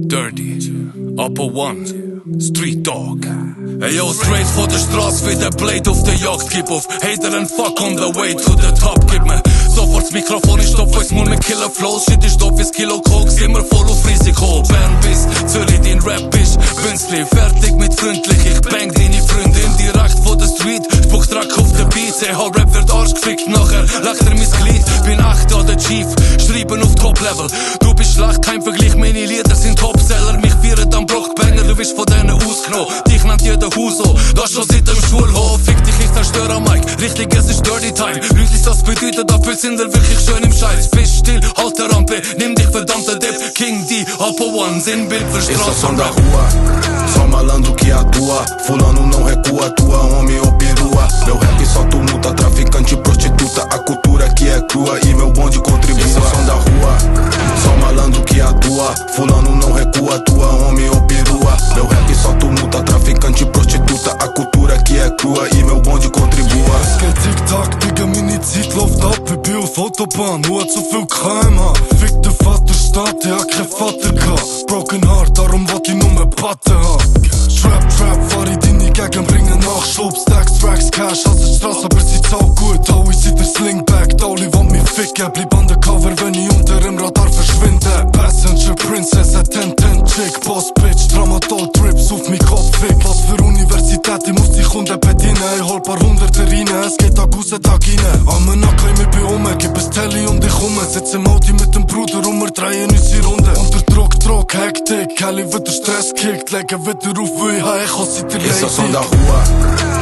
Dirty, Upper One, Street Dog. Ey yo, straight vor der Straße wie der Blade auf der Jagd. Gib auf Hater and fuck on the way to the top. Gib mir sofort das Mikrofon, ich stopp euch Mund mit Killer Flows. Shit, ich stopp wie's Kilo Koks, immer voll auf Risiko. Bern bis Zürich, den Rap ist Bünzli. Fertig mit freundlich, ich bang deine Freundin direkt vor der Street. Spuck Dreck auf der Beats, ey, Rap wird Arsch gefickt. Nachher lacht mein Glied, bin echt an der Chief. Schreiben auf Top-Level, du bist schlecht, kein Vergleich, meine Lieder sind Topseller. Mich feiern am Brockbanger, du bist von denen ausgenommen. Dich nennt jeder Huso, das schon seit dem Schulhof. Fick dich, ich zerstör am Mic, richtig, es ist Dirty Time. Lüglich, das bedeutet, dafür sind wir wirklich schön im Scheiß. Fisch still, halt der Rampe, nimm dich verdammter Depp. King D, Upper One, Sinnbild für Straße. Esse som da rua, só malandro que atua. Fulano não recua, tua homem ou perua. Meu rap só tumulta, traficante, prostituta. A cultura aqui é crua e meu bonde contribua. Esse som da rua, só malandro que atua. Fulano não recua, tua homem ou perua. Meu rap só tumulta, traficante, prostituta. A cultura aqui é crua e meu bonde contribua. Es geht Tick-Tack, Digga, meine Zeit läuft ab. Ich bin auf Autobahn, nur hat so viel Crime. Fick den Vaterstaat, der hat kein Vater gehabt. Broken Heart, darum wollt ich nur mehr Patte haben. Trap, fahr ich deine Gegend, bringe Nachschub. Stacks, Tracks, Cash, aus der Straße, aber sieht's auch gut. Hau ich der Slingback, Dauli wollt mich ficken. Bleib undercover, wenn ich unter im Radar verschwinde. Passenger, Princess, a 10-10 Chick. Boss, Bitch, Tramadol, Trips auf mich Kopf, fick. Was für Universität, ich muss die Kunden bedienen. Ich hol paar Hunderte rein, es geht Tag raus, Tag rein. Am Nacken, ich bin um, gib es Telly und ich komme. Sitz im Auto mit dem Bruder und wir drehen uns in Runde. Unter Druck, Hektik, Kelly wird der Stress kickt. Legen wieder auf, wie ich hasse die Lady. Esse é o som da rua,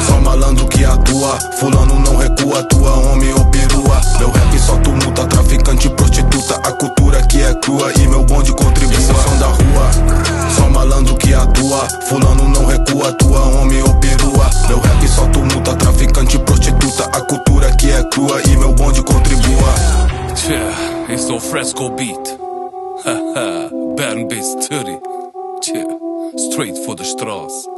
só malandro que atua. Fulano não recua, tua homem ou perua. Meu rap só tumulta, traficante, prostituta. A cultura aqui é crua e meu bonde contribua. Esse é o som da rua, só malandro que atua. Fulano não recua, tua homem ou perua. Meu rap só tumulta, traficante, prostituta. A cultura aqui é crua e meu bonde contribua. Tja, ist so Fresco Beat. Haha, Bern bis Zürich. Tja, straight vor der Straße.